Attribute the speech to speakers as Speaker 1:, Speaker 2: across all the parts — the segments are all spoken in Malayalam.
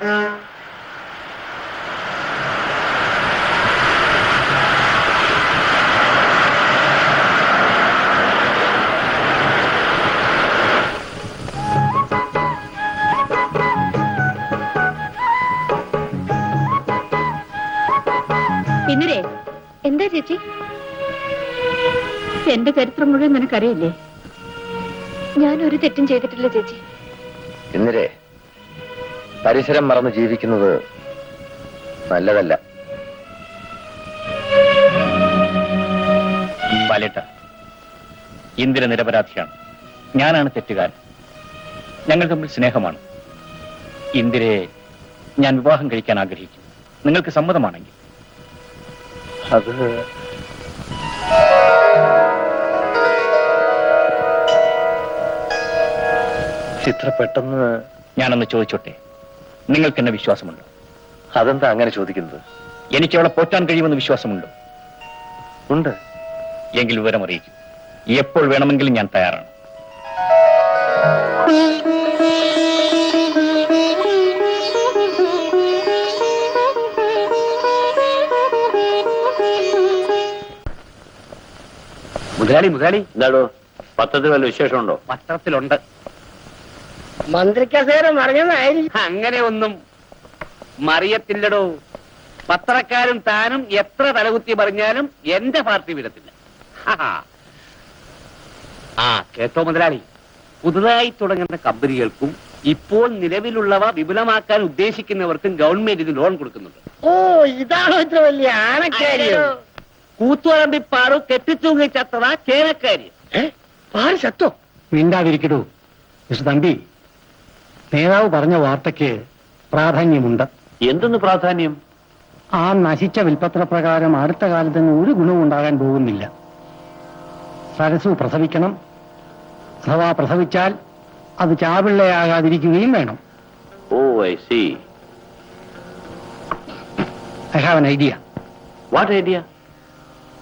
Speaker 1: പിന്നരേ എന്താ ചേച്ചി? എന്റെ ചരിത്രം മുഴുവൻ നിനക്കറിയില്ലേ? ഞാൻ ഒരു തെറ്റും ചെയ്തിട്ടില്ല ചേച്ചി.
Speaker 2: ഇന്നലെ പരിസരം മറന്ന് ജീവിക്കുന്നത് നല്ലതല്ല.
Speaker 3: ബാലേട്ട, ഇന്ദിര നിരപരാധിയാണ്. ഞാനാണ് തെറ്റുകാരൻ. ഞങ്ങൾ തമ്മിൽ സ്നേഹമാണ്. ഇന്ദിരയെ ഞാൻ വിവാഹം കഴിക്കാൻ ആഗ്രഹിക്കുന്നു. നിങ്ങൾക്ക് സമ്മതമാണെങ്കിൽ.
Speaker 2: അത് ചിത്ര പെട്ടെന്ന്
Speaker 3: ഞാനൊന്ന് ചോദിച്ചോട്ടെ, നിങ്ങൾക്ക് എന്നെ വിശ്വാസമുണ്ടോ?
Speaker 2: അതെന്താ അങ്ങനെ ചോദിക്കുന്നത്?
Speaker 3: എനിക്ക് അവളെ പോറ്റാൻ കഴിയുമെന്ന് വിശ്വാസമുണ്ടോ?
Speaker 2: ഉണ്ട്.
Speaker 3: എങ്കിൽ വിവരം അറിയിക്കും. എപ്പോൾ വേണമെങ്കിലും ഞാൻ തയ്യാറാണ്.
Speaker 2: മുതലാളി എന്താടോ, പത്രത്തിൽ വല്ല വിശേഷമുണ്ടോ?
Speaker 3: പത്രത്തിലുണ്ട്.
Speaker 4: മന്ത്രിക്കസേരം അറിഞ്ഞതായിരിക്കും.
Speaker 3: അങ്ങനെ ഒന്നും മറിയത്തില്ലടോ. പത്രക്കാരും താനും എത്ര തലകുത്തി പറഞ്ഞാലും എന്റെ പാർട്ടി വിടത്തില്ല. ആ കേട്ടോ മുതലാളി, പുതുതായി തുടങ്ങുന്ന കമ്പനികൾക്കും ഇപ്പോൾ നിലവിലുള്ളവ വിപുലമാക്കാൻ ഉദ്ദേശിക്കുന്നവർക്കും ഗവൺമെന്റ് ഇത് ലോൺ കൊടുക്കുന്നുണ്ട്.
Speaker 4: ഓ, ഇതാണോ ഇത്ര വലിയ ആനക്കാര്യം?
Speaker 3: കൂത്തുവളമ്പി പാറു കെട്ടിത്തൂങ്ങി ചത്തതാ ചേനക്കാരി.
Speaker 4: പാൽ ചത്തോ?
Speaker 5: മിണ്ടാതിരിക്കടൂ മിസ്റ്റർ തമ്പി. നേതാവ് പറഞ്ഞ വാർത്തയ്ക്ക് പ്രാധാന്യമുണ്ട്.
Speaker 2: എന്തെന്ന് പ്രാധാന്യം?
Speaker 5: ആ നശിച്ച വിൽപ്പത്ര പ്രകാരം അടുത്ത കാലത്തൊന്നും ഒരു ഗുണവും ഉണ്ടാകാൻ പോകുന്നില്ല. സരസു പ്രസവിക്കണം. അഥവാ പ്രസവിച്ചാൽ അത് ചാപിള്ളയാകാതിരിക്കുകയും വേണം.
Speaker 2: Oh, I see.
Speaker 5: I have an idea.
Speaker 2: What idea?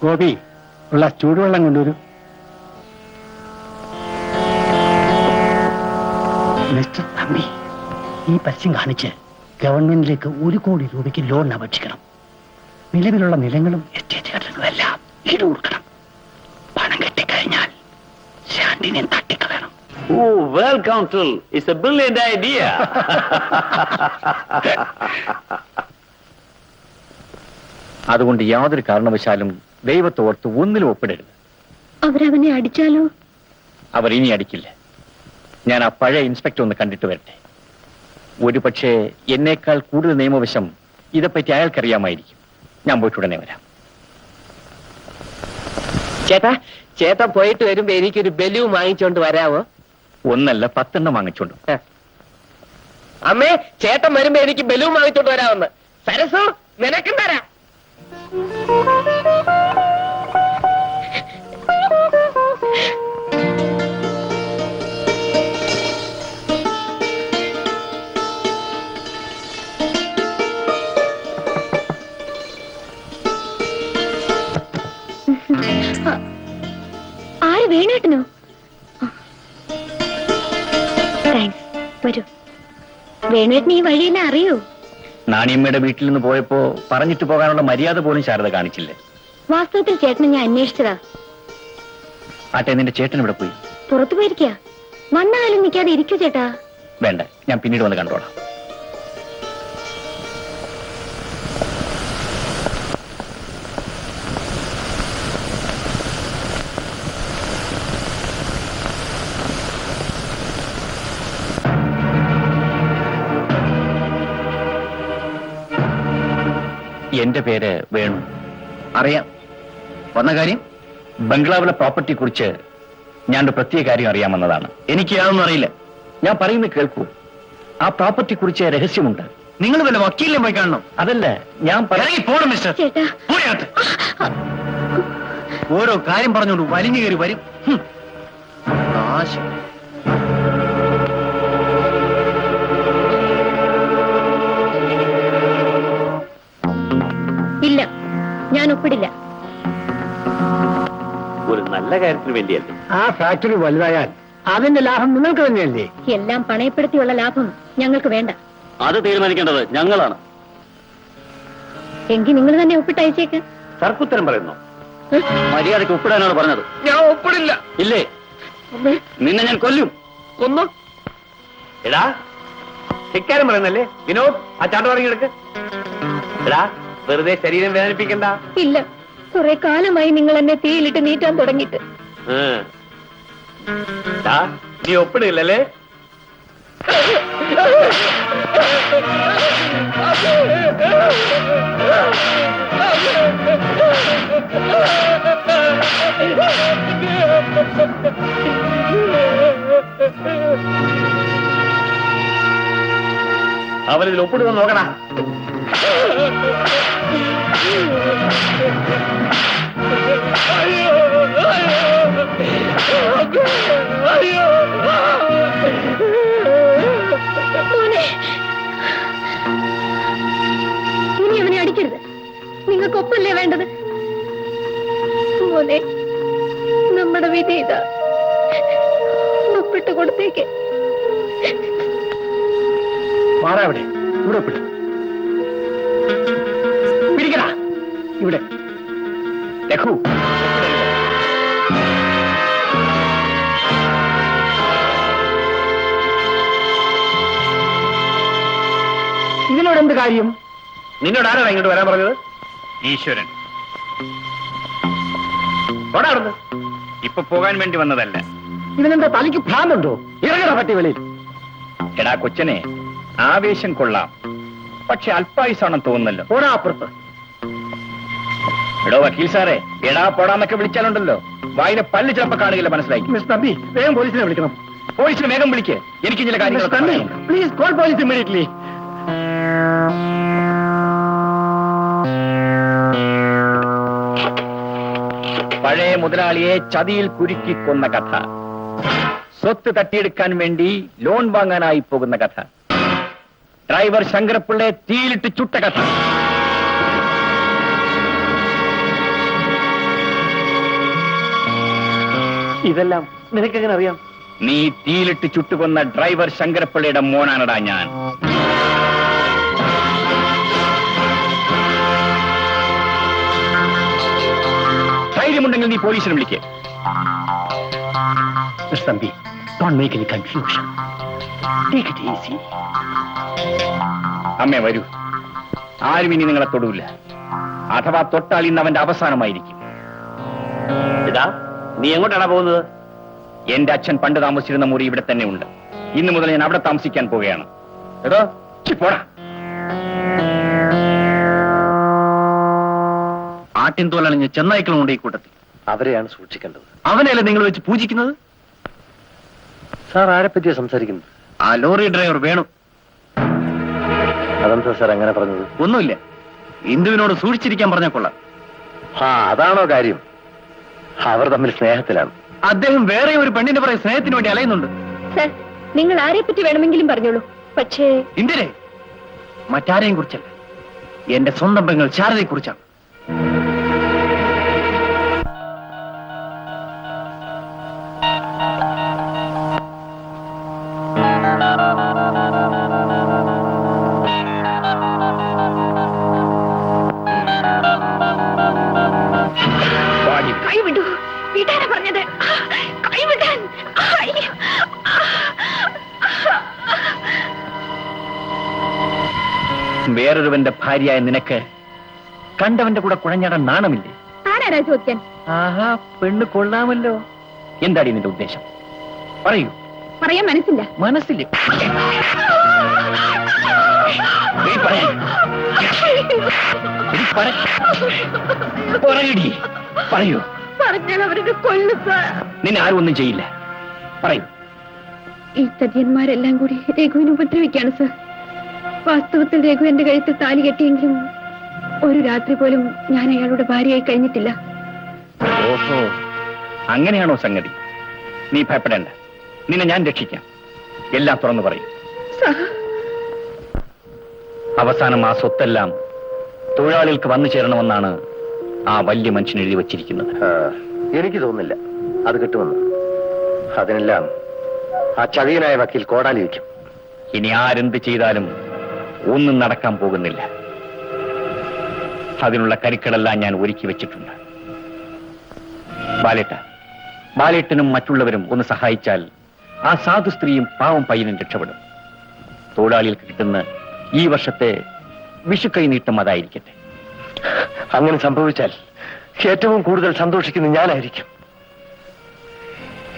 Speaker 5: Gopi, ഉള്ള ചൂടുവെള്ളം കൊണ്ടുവരൂ. മിസ്റ്റർ തമ്പി, ഈ പരസ്യം കാണിച്ച് ഗവൺമെന്റിലേക്ക് 1 കോടി രൂപയ്ക്ക് ലോൺ അപേക്ഷിക്കണം. നിലവിലുള്ള നിലങ്ങളും എസ്റ്റേറ്റ് കെട്ടിടങ്ങളും എല്ലാം ഈട് കൊടുക്കണം. പണം കെട്ടിക്കഴിഞ്ഞാൽ ശാന്തിനെ തട്ടിക്കളയണം.
Speaker 2: Oh, well, Counsel, it's a brilliant idea.
Speaker 3: അതുകൊണ്ട് യാതൊരു കാരണവശാലും ദൈവത്തോർത്ത് ഒന്നിലും ഒപ്പിടരുത്.
Speaker 1: അവരവനെ അടിച്ചാലോ?
Speaker 3: അവർ ഇനി അടിക്കില്ല. ഞാൻ ആ പഴയ ഇൻസ്പെക്ടർ ഒന്ന് കണ്ടിട്ട് വരട്ടെ. ഒരു പക്ഷേ എന്നേക്കാൾ കൂടുതൽ നിയമവശം ഇതേപ്പറ്റി അയാൾക്കറിയാമായിരിക്കും. ഞാൻ പോയിട്ട് ഉടനെ വരാം.
Speaker 4: ചേട്ടാ പോയിട്ട് വരുമ്പോ എനിക്കൊരു ബലൂൺ വാങ്ങിച്ചോണ്ട് വരാവോ?
Speaker 3: 1 അല്ല 10 എണ്ണം വാങ്ങിച്ചോണ്ടു.
Speaker 4: അമ്മേ, ചേട്ടൻ വരുമ്പോ എനിക്ക് ബലൂൺ വാങ്ങിച്ചോണ്ട് വരാമെന്ന്. സരസു, നിനക്കും തരാം.
Speaker 1: ആര്? വേണേട്ടനോ? താങ്ക്സ്. വരൂ. വേണേട്ടന് ഈ വഴിയെന്നെ അറിയൂ?
Speaker 3: നാണിയമ്മയുടെ വീട്ടിൽ നിന്ന് പോയപ്പോ പറഞ്ഞിട്ട് പോകാനുള്ള മര്യാദ പോലും ശാരദ കാണിച്ചില്ലേ?
Speaker 1: വാസ്തവത്തിൽ ചേട്ടനെ ഞാൻ അന്വേഷിച്ചതാ.
Speaker 3: ആട്ടെ, നിന്റെ ചേട്ടൻ ഇവിടെ പോയി?
Speaker 1: പുറത്തു പോയിരിക്ക. വന്ന കാലം നിൽക്കാതെ ഇരിക്കൂ ചേട്ടാ.
Speaker 3: വേണ്ട, ഞാൻ പിന്നീട് വന്ന് കണ്ടോളാം. എന്റെ പേര് വേണു.
Speaker 2: അറിയാം. വന്ന കാര്യം?
Speaker 3: ബംഗ്ലാവിലെ പ്രോപ്പർട്ടിയെ കുറിച്ച് ഞാനൊരു പ്രത്യേക കാര്യം അറിയാമെന്നതാണ്.
Speaker 2: എനിക്ക് യാതൊന്നും അറിയില്ല.
Speaker 3: ഞാൻ പറയുന്നത് കേൾക്കൂ. ആ പ്രോപ്പർട്ടിയെ കുറിച്ച് രഹസ്യമുണ്ട്.
Speaker 2: നിങ്ങൾ വല്ല വക്കീലിനെ പോയി കാണണം.
Speaker 3: അതല്ല ഞാൻ
Speaker 2: പോണം മിസ്റ്റർ.
Speaker 1: ചേട്ടാ,
Speaker 2: ഓരോ കാര്യം പറഞ്ഞോണ്ട് വലിഞ്ഞു കയറി വരും. നാശം.
Speaker 1: ഇല്ല, ഞാൻ ഒപ്പിടില്ല.
Speaker 2: ഒരു നല്ല കാര്യത്തിന് വേണ്ടിയല്ലേ?
Speaker 5: ആ ഫാക്ടറി വലുതായാൽ അതിന്റെ ലാഭം നിങ്ങൾക്ക് തന്നെയല്ലേ?
Speaker 1: എല്ലാം പണയപ്പെടുത്തിയുള്ള ലാഭം ഞങ്ങൾക്ക് വേണ്ട.
Speaker 3: അത് തീരുമാനിക്കേണ്ടത് ഞങ്ങളാണ്.
Speaker 1: എങ്കിൽ നിങ്ങൾ തന്നെ ഒപ്പിട്ടയച്ചേക്ക്.
Speaker 3: തർക്കുത്തരം പറയുന്നു. മര്യാദയ്ക്ക് ഒപ്പിടാനാണ് പറഞ്ഞത്.
Speaker 4: ഞാൻ ഒപ്പിടില്ല.
Speaker 3: ഇല്ലേ? നിന്നെ ഞാൻ കൊല്ലും.
Speaker 4: കൊന്നു.
Speaker 2: എടാ ഇക്കാര്യം പറയുന്നല്ലേ വിനോദ്, ആ ചാട്ട പറഞ്ഞെടുക്ക്. എടാ വെറുതെ ശരീരം വേദനിപ്പിക്കണ്ട.
Speaker 1: ഇല്ല, കുറെ കാലമായി നിങ്ങൾ എന്നെ തീയിലിട്ട് നീറ്റാൻ തുടങ്ങിയിട്ട്.
Speaker 2: ദാ, നീ ഒപ്പിടില്ലല്ലേ? അവനിതിൽ ഒപ്പിടുക നോക്കണ.
Speaker 1: മോനെ, ഇനി അവനെ അടിക്കരുത്. നിങ്ങൾക്ക് ഒപ്പല്ലേ വേണ്ടത്? മോനെ, നമ്മുടെ വിധി ഇതാ. ഒപ്പിട്ട് കൊടുത്തേക്ക്.
Speaker 5: മാറാ ഇവിടെ. ഇവിടെ ഒപ്പിട്. പിടിക്കടാ ഇവിടെ.
Speaker 3: രഘു,
Speaker 5: ഇതിനോട് എന്ത് കാര്യം?
Speaker 2: നിന്നോട് ആരാണ് ഇങ്ങോട്ട് വരാൻ പറഞ്ഞത്?
Speaker 3: ഈശ്വരൻ.
Speaker 2: ഓടാടുന്നു.
Speaker 3: ഇപ്പൊ പോകാൻ വേണ്ടി വന്നതല്ല.
Speaker 5: ഇവനെന്താ തലയ്ക്ക് ഭ്രാന്തുണ്ടോ? ഇറങ്ങടാ പട്ടി വെളിയിൽ.
Speaker 3: എടാ കൊച്ചനെ, ആവേശം കൊള്ളാം, പക്ഷെ അല്പായുസാണെന്ന് തോന്നുന്നല്ലോ.
Speaker 5: പോടാ അപ്പുറത്ത്.
Speaker 3: എടോ വക്കീൽ സാറേ, എടാ പോടാന്നൊക്കെ വിളിച്ചാലുണ്ടല്ലോ വായിലെ പല്ല് ചിലപ്പോ കാണുകയില്ല. മനസ്സിലായി?
Speaker 5: മിസ്റ്റർ തമ്പി, വേഗം പോലീസിനെ വിളിക്കണം.
Speaker 3: പോലീസിന് വേഗം വിളിക്ക്. എനിക്ക് ചില
Speaker 5: മിസ്റ്റർ തമ്പി,
Speaker 3: കാര്യങ്ങൾ
Speaker 5: പ്ലീസ് കോൾ പോലീസ് ഇമ്മീഡിയറ്റ്ലി.
Speaker 3: പഴയ മുതലാളിയെ ചതിയിൽ കുരുക്കി കൊന്ന കഥ, സ്വത്ത് തട്ടിയെടുക്കാൻ വേണ്ടി ലോൺ വാങ്ങാനായി പോകുന്ന കഥ, ഡ്രൈവർ ശങ്കരപ്പിള്ളയെ തീയിലിട്ട് ചുട്ട കഥ.
Speaker 2: ഇതെല്ലാം നിനക്കെങ്ങനെ അറിയാം?
Speaker 3: നീ തീയിലിട്ട് ചുട്ടുകൊന്ന ഡ്രൈവർ ശങ്കരപ്പിള്ളയുടെ മോനാണടാ ഞാൻ. ധൈര്യമുണ്ടെങ്കിൽ നീ പോലീസിനെ വിളിക്ക്.
Speaker 5: Mister Thampi, don't make any confusion. Take it easy.
Speaker 3: അമ്മേ വരൂ. ആരും ഇനി നിങ്ങളെ തൊടൂല. അഥവാ തൊട്ടാൽ ഇന്ന് അവന്റെ അവസാനമായിരിക്കും.
Speaker 2: ഇതാ, നീ എങ്ങോട്ടാണ് പോകുന്നത്?
Speaker 3: എന്റെ അച്ഛൻ പണ്ട് താമസിച്ചിരുന്ന മുറി ഇവിടെ തന്നെ ഉണ്ട്. ഇന്നു മുതൽ ഞാൻ അവിടെ താമസിക്കാൻ പോവുകയാണ്.
Speaker 2: എടോ
Speaker 3: പോടാ.
Speaker 2: ആട്ടിൻ തോലണിഞ്ഞ് ചെന്നായ്ക്കളുണ്ട് ഈ കൂട്ടത്തിൽ.
Speaker 6: അവരെയാണ് സൂക്ഷിക്കേണ്ടത്.
Speaker 2: അവനെയല്ലേ നിങ്ങൾ വെച്ച് പൂജിക്കുന്നത്?
Speaker 6: സാർ ആരെ പറ്റിയാ സംസാരിക്കുന്നത്?
Speaker 2: ആ ലോറി ഡ്രൈവർ വേണു.
Speaker 6: അതെന്താ സാർ അങ്ങനെ പറഞ്ഞത്?
Speaker 2: ഒന്നുമില്ല, ഇന്ദുവിനോട് സൂക്ഷിച്ചിരിക്കാൻ പറഞ്ഞ കൊള്ളാം.
Speaker 6: അതാണോ കാര്യം? അവർ തമ്മിൽ സ്നേഹത്തിലാണ്.
Speaker 2: അദ്ദേഹം വേറെ ഒരു പെണ്ണിന്റെ പുറകെ സ്നേഹത്തിന് വേണ്ടി അലയുന്നുണ്ട്.
Speaker 1: സർ, നിങ്ങൾ ആരെ പറ്റി വേണമെങ്കിലും പറഞ്ഞോളൂ. പക്ഷേ
Speaker 2: ഇന്ദിരെ, മറ്റാരെയും കുറിച്ചല്ല, എന്റെ സ്വന്തം പെങ്ങൾ ശാരദയെ കുറിച്ചാണ്.
Speaker 1: കൈവിടൂ. വീട്ടാരാ പറഞ്ഞത്? കൈവിടാൻ.
Speaker 3: വേറൊരുവന്റെ ഭാര്യയായ നിനക്ക് കണ്ടവന്റെ കൂടെ കുഴഞ്ഞാടാൻ നാണമില്ലേ?
Speaker 1: ആരാരാ ചോദിക്കാൻ?
Speaker 3: ആഹാ, പെണ്ണ് കൊള്ളാമല്ലോ. എന്താടി നിന്റെ ഉദ്ദേശം? പറയൂ.
Speaker 1: പറയാൻ മനസ്സില്ല.
Speaker 3: മനസ്സില്ലേ? നീ പറയ്. നീ പറയടി. പറയൂ.
Speaker 1: പറഞ്ഞാൽ അവരുടെ കൊല്ലു സാർ.
Speaker 3: നിന്നെ ആരും ഒന്നും ചെയ്യില്ല. പറയൂ.
Speaker 1: ഈ തടിയന്മാരെല്ലാം കൂടി രഘുവിനെ ഉപദ്രവിക്കാണ് സാർ. വാസ്തവത്തിൽ രഘു എന്റെ കഴുത്തിൽ താലി കെട്ടിയെങ്കിലും ഒരു രാത്രി പോലും ഞാൻ അയാളുടെ ഭാര്യയായി കഴിഞ്ഞിട്ടില്ല.
Speaker 3: ഓഹോ, അങ്ങനെയാണോ സംഗതി? നീ ഭയപ്പെടേണ്ട, നിന്നെ ഞാൻ രക്ഷിക്കാം. എല്ലാം തുറന്നു പറയും.
Speaker 1: സാർ,
Speaker 3: അവസാനം ആ സ്വത്തെല്ലാം തൊഴിലാളികൾക്ക് വന്നു ചേരണമെന്നാണ് ആ വലിയ മനുഷ്യൻ എഴുതി വച്ചിരിക്കുന്നത്.
Speaker 6: എനിക്ക് തോന്നുന്നില്ല അത് കിട്ടുമെന്ന്. അതിനെല്ലാം ആ ചതിയനായ വക്കീൽ കോടാലി വയ്ക്കും.
Speaker 3: ഇനി ആരെന്ത് ചെയ്താലും ഒന്നും നടക്കാൻ പോകുന്നില്ല. അതിനുള്ള കരുക്കളെല്ലാം ഞാൻ ഒരുക്കി വെച്ചിട്ടുണ്ട്. ബാലേട്ടനും മറ്റുള്ളവരും ഒന്ന് സഹായിച്ചാൽ ആ സാധു സ്ത്രീയും പാവം പയ്യനും രക്ഷപ്പെടും. തൊഴിലാളികൾക്ക് കിട്ടുന്ന ഈ വർഷത്തെ വിഷുക്കൈ നീട്ടം അതായിരിക്കട്ടെ.
Speaker 6: അങ്ങനെ സംഭവിച്ചാൽ ഏറ്റവും കൂടുതൽ സന്തോഷിക്കുന്ന ഞാനായിരിക്കും.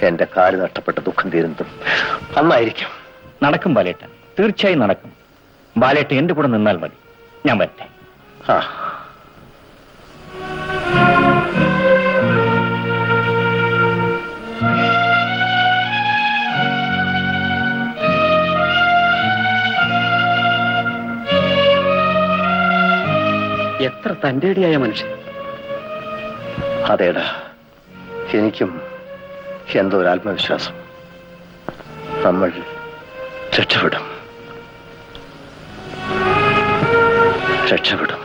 Speaker 6: എന്റെ കാല് നഷ്ടപ്പെട്ട ദുഃഖം തീരുന്നതും അന്നായിരിക്കും.
Speaker 3: നടക്കും ബാലേട്ട, തീർച്ചയായും നടക്കും. ബാലേട്ട എന്റെ കൂടെ നിന്നാൽ മതി. ഞാൻ വരട്ടെ.
Speaker 6: ആ
Speaker 2: എത്ര തന്റേടിയായ മനുഷ്യൻ.
Speaker 6: അതേടാ, എനിക്കും എന്തോ ഒരു ആത്മവിശ്വാസം. നമ്മൾ രക്ഷപ്പെടും.